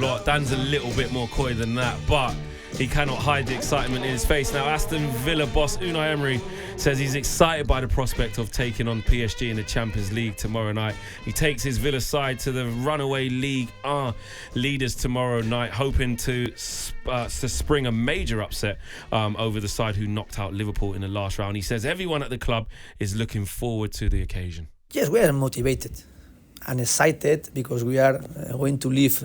lot. Dan's a little bit more coy than that, but he cannot hide the excitement in his face. Now, Aston Villa boss Unai Emery says he's excited by the prospect of taking on PSG in the Champions League tomorrow night. He takes his Villa side to the runaway League leaders tomorrow night, hoping to spring a major upset over the side who knocked out Liverpool in the last round. He says everyone at the club is looking forward to the occasion. Yes, we are motivated and excited because we are going to live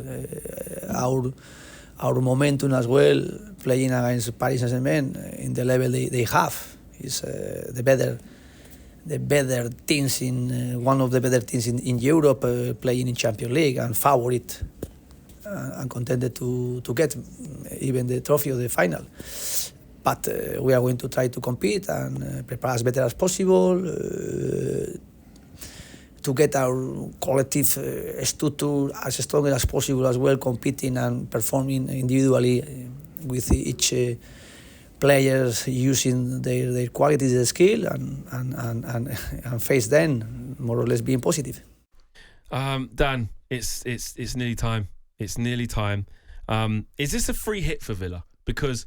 our momentum as well, playing against Paris Saint-Germain in the level they have. It's the better teams in one of the better teams in Europe, playing in Champions League and favorite and contended to get even the trophy of the final. But we are going to try to compete and prepare as better as possible to get our collective structure as strong as possible as well, competing and performing individually with each players using their qualities, their skill, and face them more or less being positive. Dan, it's nearly time. It's nearly time. Is this a free hit for Villa? Because,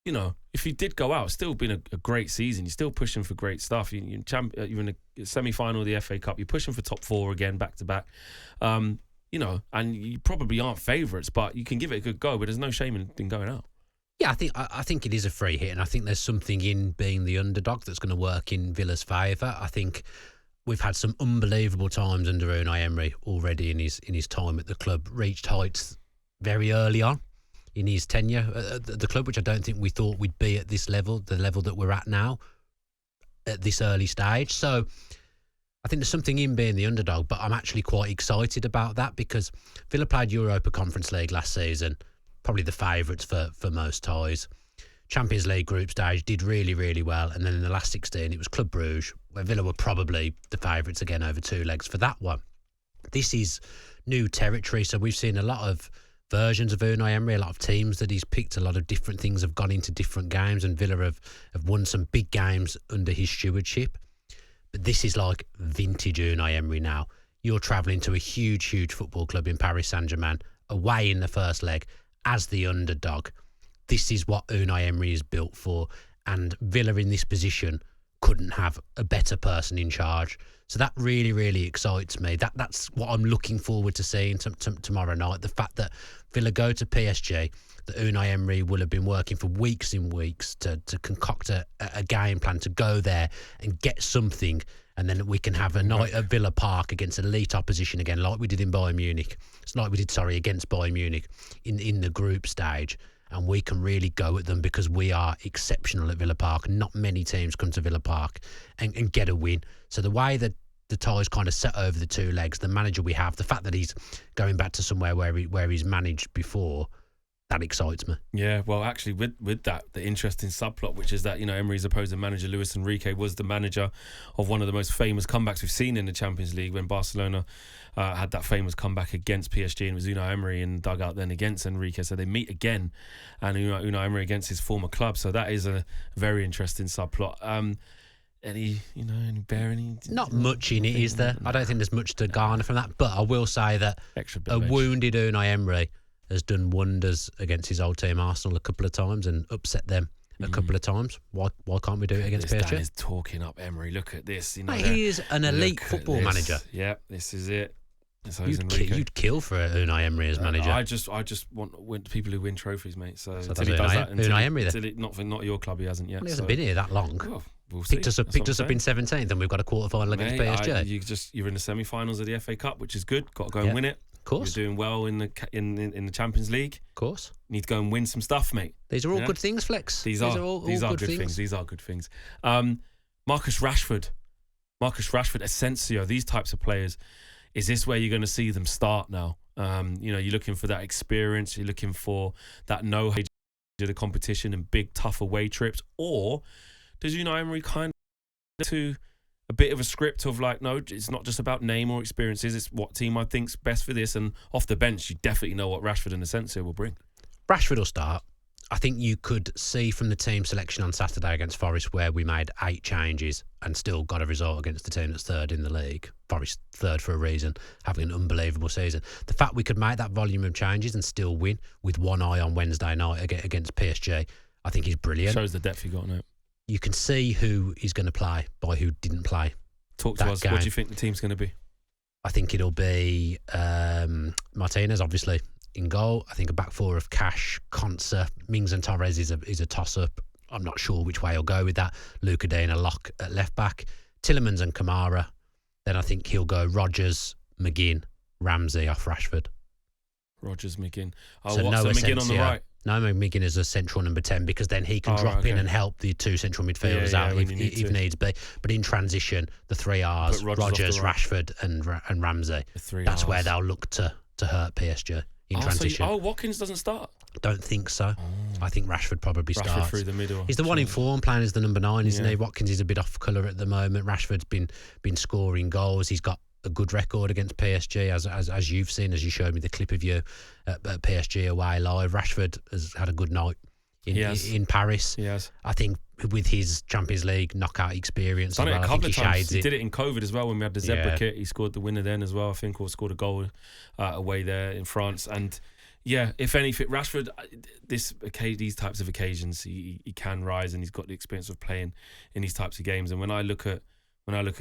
you know, if you did go out, it's still been a great season. You're still pushing for great stuff. You're in the semi-final of the FA Cup. You're pushing for top four again, back to back. You know, and you probably aren't favourites, but you can give it a good go. But there's no shame in going out. Yeah, I think it is a free hit, and I think there's something in being the underdog that's going to work in Villa's favour. I think we've had some unbelievable times under Unai Emery already in his time at the club. Reached heights very early on in his tenure at the club, which I don't think we thought we'd be at this level, the level that we're at now, at this early stage. So I think there's something in being the underdog, but I'm actually quite excited about that because Villa played Europa Conference League last season, probably the favourites for most ties. Champions League group stage did really, really well. And then in the last 16, it was Club Brugge, where Villa were probably the favourites again over two legs for that one. This is new territory, so we've seen a lot of versions of Unai Emery, a lot of teams that he's picked, a lot of different things have gone into different games, and Villa have won some big games under his stewardship. But this is like vintage Unai Emery now. You're travelling to a huge, huge football club in Paris Saint-Germain, away in the first leg as the underdog. This is what Unai Emery is built for, and Villa in this position couldn't have a better person in charge. So that really, really excites me. That's what I'm looking forward to seeing tomorrow night. The fact that Villa go to PSG, that Unai Emery will have been working for weeks and weeks to concoct a game plan to go there and get something, and then we can have a night at Villa Park against elite opposition again, like we did in Bayern Munich. It's like we did, against Bayern Munich in the group stage. And we can really go at them because we are exceptional at Villa Park. Not many teams come to Villa Park and get a win. So the way that the tie's kind of set over the two legs, the manager we have, the fact that he's going back to somewhere where he's managed before, that excites me. Yeah, well, actually, with that, the interesting subplot, which is that, you know, Emery's opposing manager, Luis Enrique, was the manager of one of the most famous comebacks we've seen in the Champions League when Barcelona had that famous comeback against PSG, and it was Unai Emery in dugout then against Enrique. So they meet again, and Unai Emery against his former club. So that is a very interesting subplot. Any bearing? Not much in it, is there? I don't think there's much to garner from that. But I will say that a wounded Unai Emery has done wonders against his old team Arsenal a couple of times and upset them a couple of times. Why can't we do it against PSG? Dan is talking up Emery. Look at this. You know, he is an elite football manager. Yeah, this is it. You'd kill for Unai Emery as manager. I just want people who win trophies, mate. So until he does that, Unai Emery then. Not your club, he hasn't yet. Well, he hasn't been here that long. Well, we'll picked us up in 17th, and we've got a quarter-final against PSG. You're in the semi-finals of the FA Cup, which is good. Got to go and win it. Of course. You're doing well in the Champions League. Of course. Need to go and win some stuff, mate. These are all good things, Flex. These are all good things. These are good things. Marcus Rashford, Asensio, these types of players. Is this where you're going to see them start now? You're looking for that experience. You're looking for that know-how of the competition and big, tough away trips. Or does Unai Emery kind of to a bit of a script of like, no, it's not just about name or experiences. It's what team I think's best for this. And off the bench, you definitely know what Rashford and Asensio will bring. Rashford will start. I think you could see from the team selection on Saturday against Forest where we made 8 changes and still got a result against the team that's third in the league. Forest third for a reason, having an unbelievable season. The fact we could make that volume of changes and still win with one eye on Wednesday night against PSG, I think is brilliant. Shows the depth you got on it. You can see who is going to play by who didn't play. Talk to us. Game. What do you think the team's going to be? I think it'll be Martinez, obviously, in goal. I think a back four of Cash, Konsa, Mings and Torres is a toss-up. I'm not sure which way he'll go with that. Luka Dean, a lock at left back. Tillemans and Kamara. Then I think he'll go Rodgers, McGinn, Ramsey off Rashford. Rodgers, McGinn. Oh, So what's no McGinn on the right? No, McGinn is a central number 10 because then he can drop in and help the 2 central midfielders out if needs be. But in transition, the 3 R's, Rodgers, Rashford and Ramsey. That's where they'll look to hurt PSG in transition. Watkins doesn't start? Don't think so. I think Rashford probably starts. Rashford through the middle. He's the one in form playing as the number 9, isn't he? Watkins is a bit off colour at the moment. Rashford's been scoring goals. He's got a good record against PSG, as you've seen, as you showed me the clip of you at PSG away live. Rashford has had a good night in Paris. Yes. I think with his Champions League knockout experience, done it a couple of times. He did it in COVID as well when we had the zebra kit. He scored the winner then as well, I think, or scored a goal away there in France. And yeah, if anything, Rashford, these types of occasions, he can rise, and he's got the experience of playing in these types of games. And when I look at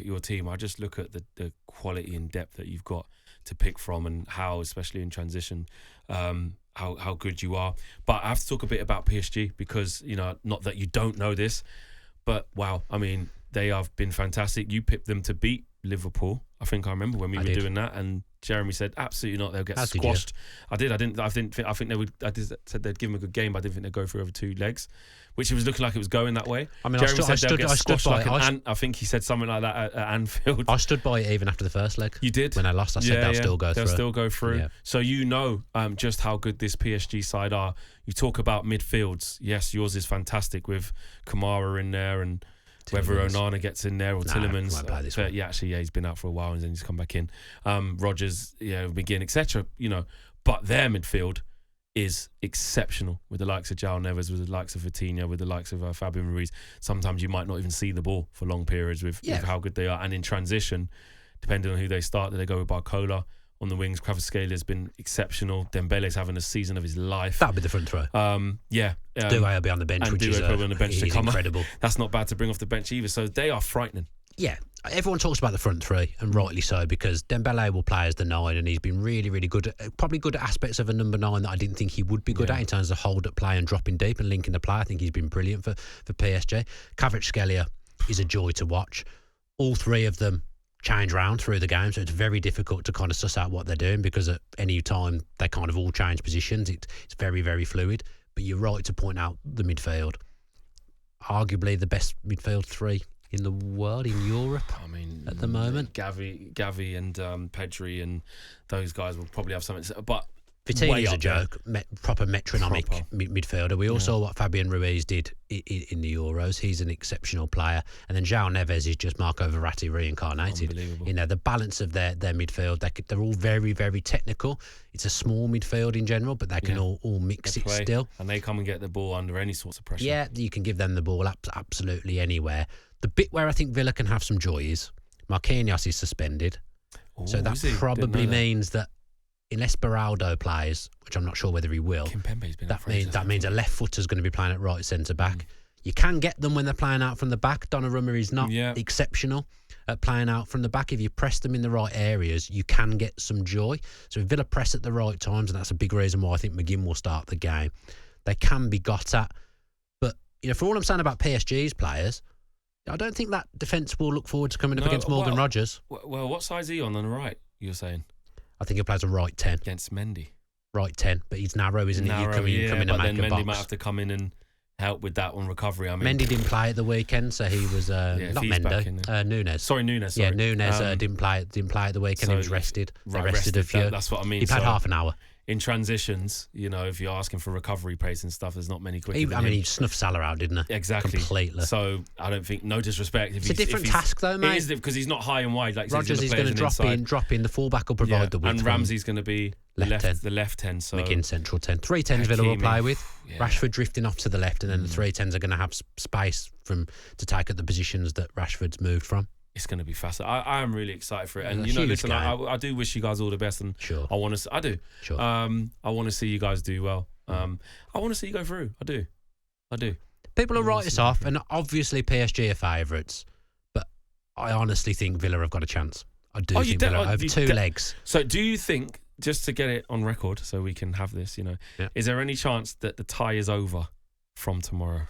your team, I just look at the quality and depth that you've got to pick from, and how, especially in transition, how good you are. But I have to talk a bit about PSG because, not that you don't know this, but wow, I mean, they have been fantastic. You picked them to beat Liverpool. I think I remember when we were doing that, and Jeremy said absolutely not. They'll get squashed. I think they would. Said they'd give them a good game, but I didn't think they'd go through over 2 legs, which it was looking like it was going that way. I mean, Jeremy said they'll get squashed like an ant. I think he said something like that at Anfield. I stood by it even after the first leg. You did? When I lost, I said they'll still go through. They'll still go through. Yeah. So just how good this PSG side are. You talk about midfields. Yes, yours is fantastic with Kamara in there, and whether Onana gets in there or Tillemans. He's been out for a while and then he's come back in. Rodgers, McGinn, etc. But their midfield is exceptional with the likes of João Neves, with the likes of Vitinha, with the likes of Fabian Ruiz. Sometimes you might not even see the ball for long periods with how good they are. And in transition, depending on who they start, do they go with Barcola on the wings? Kvaratskhelia been exceptional. Dembele's having a season of his life. That'll be the front throw. Due will be on the bench, which is on the bench he's incredible. That's not bad to bring off the bench either. So they are frightening. Yeah, everyone talks about the front three, and rightly so, because Dembele will play as the 9, and he's been really, really good. Probably good at aspects of a number 9 that I didn't think he would be good at in terms of hold-up play and dropping deep and linking the play. I think he's been brilliant for PSG. Kvaratskhelia is a joy to watch. All 3 of them change around through the game, so it's very difficult to kind of suss out what they're doing, because at any time they kind of all change positions. It's very, very fluid. But you're right to point out the midfield. Arguably the best midfield 3 in the world, in Europe, I mean, at the moment. Gavi and Pedri and those guys will probably have something to say. But Vitinha's a joke, proper metronomic midfielder. We all saw what Fabian Ruiz did in the Euros. He's an exceptional player. And then João Neves is just Marco Verratti reincarnated. Unbelievable. The balance of their midfield, they're all very, very technical. It's a small midfield in general, but they can all mix it still. And they come and get the ball under any sorts of pressure. Yeah, you can give them the ball absolutely anywhere. The bit where I think Villa can have some joy is Marquinhos is suspended. So that probably means that unless Beraldo plays, which I'm not sure whether he will, that means a left footer's going to be playing at right centre-back. You can get them when they're playing out from the back. Donnarumma is not exceptional at playing out from the back. If you press them in the right areas, you can get some joy. So if Villa press at the right times, and that's a big reason why I think McGinn will start the game, they can be got at. But for all I'm saying about PSG's players, I don't think that defence will look forward to coming up against Morgan Rodgers. Well, what size is he on the right, you're saying? I think he plays a right 10. Against Mendy. Right 10, but he's narrow, isn't he? You come in and make a box. But then Mendy might have to come in and help with that on recovery. I mean, Mendy didn't play at the weekend, so he was not Mendy. Nunes. Sorry, Nunes. Yeah, Nunes didn't play at the weekend. So he was rested. They rested a few. That's what I mean. He played half an hour. in transitions, you know, if you're asking for recovery pace and stuff, there's not many quicker than him. He snuffed Salah out, didn't he? Exactly. Completely. So I don't think, no disrespect. It's a different task, though, mate. It is, because he's not high and wide. Like Rodgers is going to drop in. The fullback will provide the width. And Ramsey's going to be the left 10. So McGinn central 10. 3 10s Villa will play with. Yeah. Rashford drifting off to the left, and then the 3 10s are going to have space to take at the positions that Rashford's moved from. It's going to be fascinating. I am really excited for it. And, It's a huge listen, game. I do wish you guys all the best. And Sure. I do. Sure. I want to see you guys do well. I want to see you go through. I do. People will write us off, and obviously PSG are favourites, but I honestly think Villa have got a chance. I do think Villa have 2 legs. So do you think, just to get it on record so we can have this, is there any chance that the tie is over from tomorrow?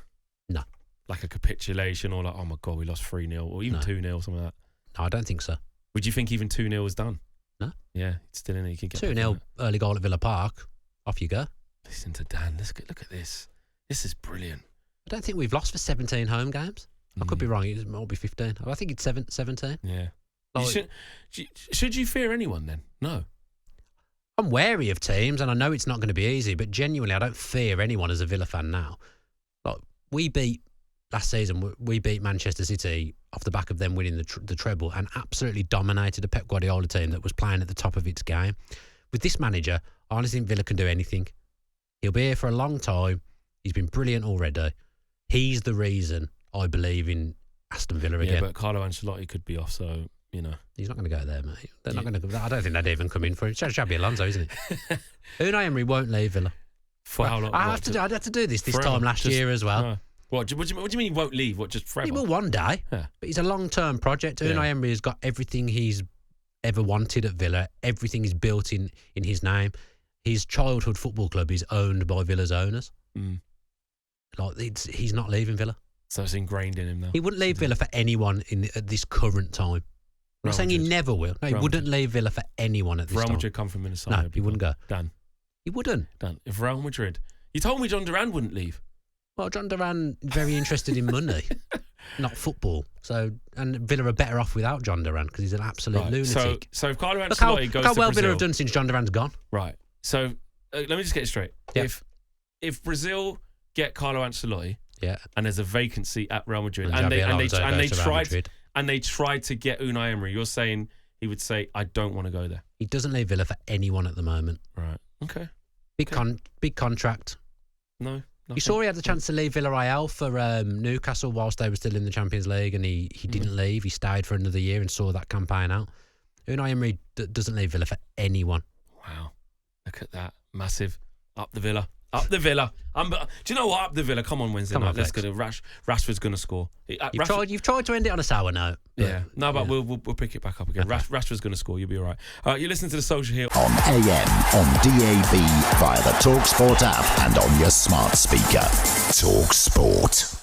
No. Like a capitulation, or like, oh my God, we lost 3-0 or even 2-0, something like that? No, I don't think so. Would you think even 2-0 is done? No. Yeah, it's still in it. You can get 2-0 early goal at Villa Park. Off you go. Listen to Dan. Look at this. This is brilliant. I don't think we've lost for 17 home games. I could be wrong. It might be 15. I think it's 17. Yeah. Like, should you fear anyone then? No. I'm wary of teams, and I know it's not going to be easy, but genuinely, I don't fear anyone as a Villa fan now. Like, last season, we beat Manchester City off the back of them winning the treble and absolutely dominated a Pep Guardiola team that was playing at the top of its game. With this manager, I honestly think Villa can do anything. He'll be here for a long time. He's been brilliant already. He's the reason I believe in Aston Villa again. Yeah, but Carlo Ancelotti could be off, so, He's not going to go there, mate. They're not going to. I don't think they'd even come in for it. It's Xabi Alonso, isn't it? Unai Emery won't leave Villa. For how long? I'd have to do this forever, time last year as well. No. What do you mean he won't leave? What, just forever? He will one day, Yeah. but it's a long-term project. Yeah. Unai Emery has got everything he's ever wanted at Villa. Everything is built in his name. His childhood football club is owned by Villa's owners. He's not leaving Villa. So it's ingrained in him now. He wouldn't leave Villa for anyone at this current time. I'm not saying he never will. No, he wouldn't leave Villa for anyone at this time. Real Madrid come from Minnesota. No, he wouldn't go. Dan. He wouldn't. Dan, if Real Madrid... You told me John Duran wouldn't leave. Well, John Duran is very interested in money, not football. And Villa are better off without John Duran because he's an absolute lunatic. So if Carlo Ancelotti look goes to how well Brazil, Villa have done since John Duran's gone. Right. So let me just get it straight. Yeah. If Brazil get Carlo Ancelotti, yeah, and there's a vacancy at Real Madrid, and they tried to get Unai Emery, you're saying he would say, I don't want to go there. He doesn't leave Villa for anyone at the moment. Right. Okay. Big contract. No. You saw he had the chance to leave Villarreal for Newcastle whilst they were still in the Champions League, and he didn't leave. He stayed for another year and saw that campaign out. Unai Emery doesn't leave Villa for anyone. Wow. Look at that. Massive. Up the Villa. Do you know what? Up the Villa. Come on Wednesday night. Let's go. Rashford's going to score. You've tried to end it on a sour note. Yeah. No, but we'll pick it back up again. Okay. Rashford's going to score. You'll be all right. You're listening to The Social here. On AM, on DAB, via the talkSPORT app and on your smart speaker. talkSPORT.